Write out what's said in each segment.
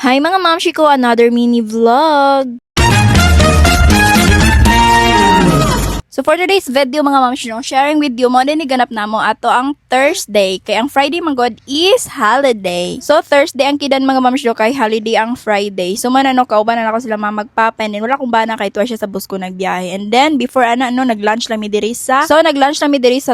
Hi mga mamshi ko, another mini vlog. So for today's video mga mamshi, sharing with you mo din iganap namo ato ang Thursday. Kay ang Friday manggod is holiday. So Thursday ang kidan mga mamshi kay holiday ang Friday. So manano kauban na ako sila magpapen and wala kong bana kay tuwa siya sa bus ko nagbiyahe. And then before nag-lunch lang mi diri sa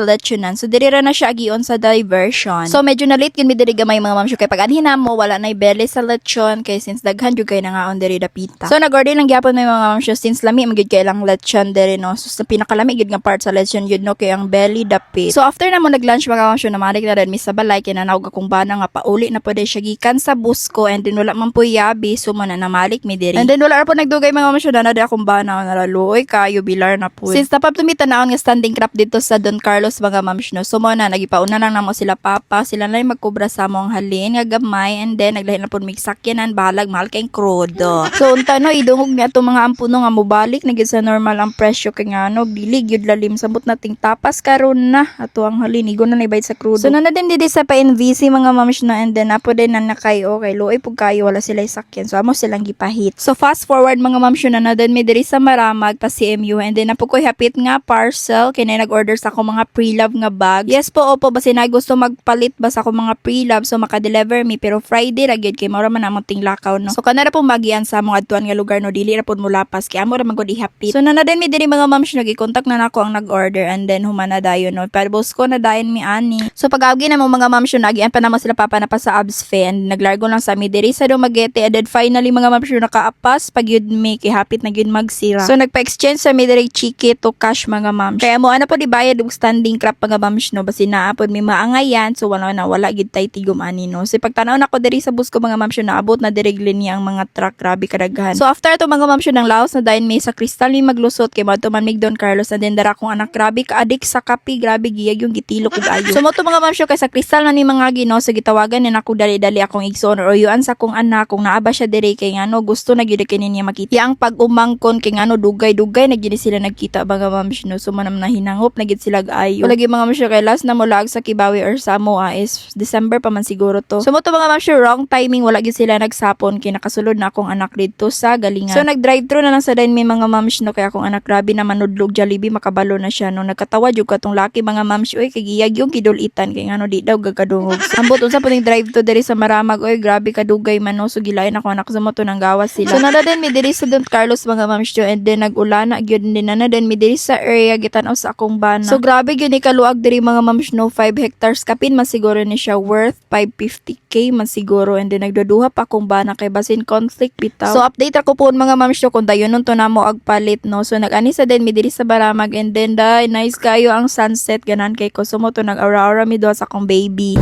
lechonan. So diri ra na siya agion sa diversion. So medyo na late gyud mi diri gamay mga mamshi kay pag anhin mo wala nay bele sa lechon kay since daghan jud kay nangaon diri dapita. So nag-order lang gyapon may mga mamshi since lami magyud kay lang lechon diri no. So sa pinakalamig gyud nga part sa lechon yun no kay ang belly dapit. So after na mo nag-lunch mga mamshi namalik na rin mi sa balay kinanawag akong bana nga pauli na pud siya gikan sa bus ko and then wala man po yabi so man na namalik mi diri. And then wala ra po nagdugay mga mamshi na akong bana na luoy kayo bilar na po. Since tapap tumita naon nga standing crop dito sa Don Carlos mga mamshi no. So mo na nagipauna lang namo sila papa sila na magkobra sa among halin nga gamay and then naglahin na po mig sakyanan balag mahal kay krudo. So unta no idungog niya to mga ampuno nga mobalik na gyud sa normal ang presyo kay nga no dili gyud lalim sabot nating tapas karon na ato ang halin igo na nabayad sa krudo. So nanadin didi sa pa-NVC mga mamshi na and then apo din na nakayo okay luoy pug kayo wala sila sakyan so amo silang gipahit. So fast forward mga mamshi na nadin mi diri sa Maramag pa CMU and then apo ko hapit nga parcel kay nag-order sa ako mga pre-love nga bag. Yes po opo basi na gusto magpalit ba sa ako mga pre-love so maka-deliver mi pero Friday ra gyud kay mao ra man among tinglakaw no. So kana ra po magian sa among adtuan nga lugar no dili ra pud mulapas kay amo ra man gud ihapit. So nanadin mi diri mga mamshi nagi-contact na nako ang nag-order and then humana dayon no. Pero boss ko na dayon mi ani. So pag-agi na mo mga mamshi nagian pa naman sila papa na pa sa Absfe and naglargo lang sa mi diri sa Dumaguete and then finally mga mamshi nakaapas pag yun mi kay hapit na gyud magsira. So nagpa-exchange sa mi diri chiki to cash mga mamshi. Kaya mo ana po di bayad og standing crop mga mamshi no basi naa pod mi maangayan so wala gid tay tigom ani no. So pagtanaw nako diri sa bus ko mga mamshi naabot na diri niya ang mga truck grabe kadaghan. So after to mga mamshi ng Laos na dayon mi sa Crystal mi maglusot kay mo to man mig Don Carlos and then dara kong anak grabe ka-addict sa kape grabe giyag yung gitilok ug ayo. So mo to mga mamshi kay sa Crystal na ni mga Ginoo so gitawagan ni nako dali-dali akong igsoon or yuan sa akong anak kung naaba siya diri kay ngano gusto na gyud kini niya makita ang pag-umangkon kay ngano dugay-dugay na gyud sila nagkita mga mamshi no. So manam na hinangop na gyud sila ayo. Lagi mga mamshi kay last na mo lag sa Kibawi or Samoa is December pa man siguro to. So mo to mga mamshi wrong timing wala gyud sila nagsapon kay nakasulod na akong anak dito sa galingan. So nag-drive thru na lang sa dayon may mga mamshi no kay akong anak grabe na manudlog Jollibee makabalo na siya no. Nagkatawa jud katong laki mga mamshi oy kay giyag yung kidulitan kay ngano di daw gagadungog. Ambot unsa puning drive to diri sa Maramag oy grabe kadugay man no. So gilain ako anak sa moto nang gawas sila. So nadadin mi diri sa Don Carlos mga mamshi and then nag-ulana gyud din nadadin mi diri sa area gitan-aw sa akong bana. So grabe gyud ni kaluag diri mga mamshi no 5 hectares kapin man siguro ni siya worth 550k man siguro and then nagduduha pa akong bana kay basin conflict bitaw. So update ako po mga mamshi kung dayon nun to namo agpalit no. So nag-ani sa din mi diri sa Maramag and then nice kayo ang sunset ganan kay ko sumo to nag-aura-aura mi do sa akong baby.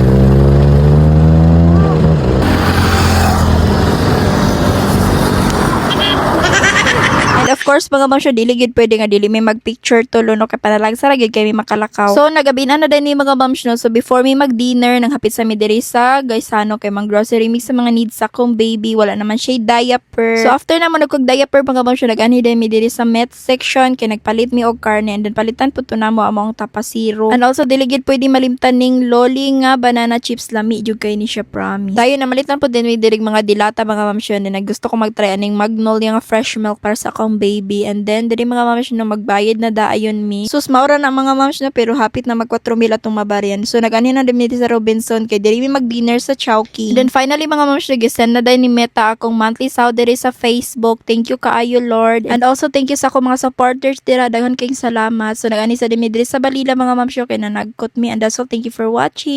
Of course mga mamshi dili gid pwede nga dili may mag-picture tulo no kay panalag sa gid kay may makalakaw. So nagabinan na din ni mga mamshi no. So before mi mag-dinner nang hapit sa mi diri sa Gaisano kay mang grocery mix sa mga needs sa akong baby wala naman siya diaper. So after na mo nagkog diaper mga mamshi nag-ani din mi diri sa met section kay nagpalit mi og karne and then palitan pud to namo among tapasiro. And also dili gid pwede malimtan ning loli nga banana chips lami jud kay ni siya promise. Dayon na malitan pud din mi diri mga dilata mga mamshi and gusto ko mag-try aning Magnolia nga fresh milk para sa akong baby and then diri mga mamshi no magbayad na daayon mi. Sus maura na mga mamshi no pero hapit na mag 4,000 atong mabaryan. So nag-ani na din sa Robinson kay diri mi mag-dinner sa Chowking. And then finally mga mamshi gi-send na din ni Meta akong monthly sahod diri sa Facebook. Thank you kaayo Lord. And also thank you sa akong mga supporters dira daghan kayong salamat. So nag-ani sa din mi diri sa Balila mga mamshi kay na nagkot mi and that's all. Thank you for watching.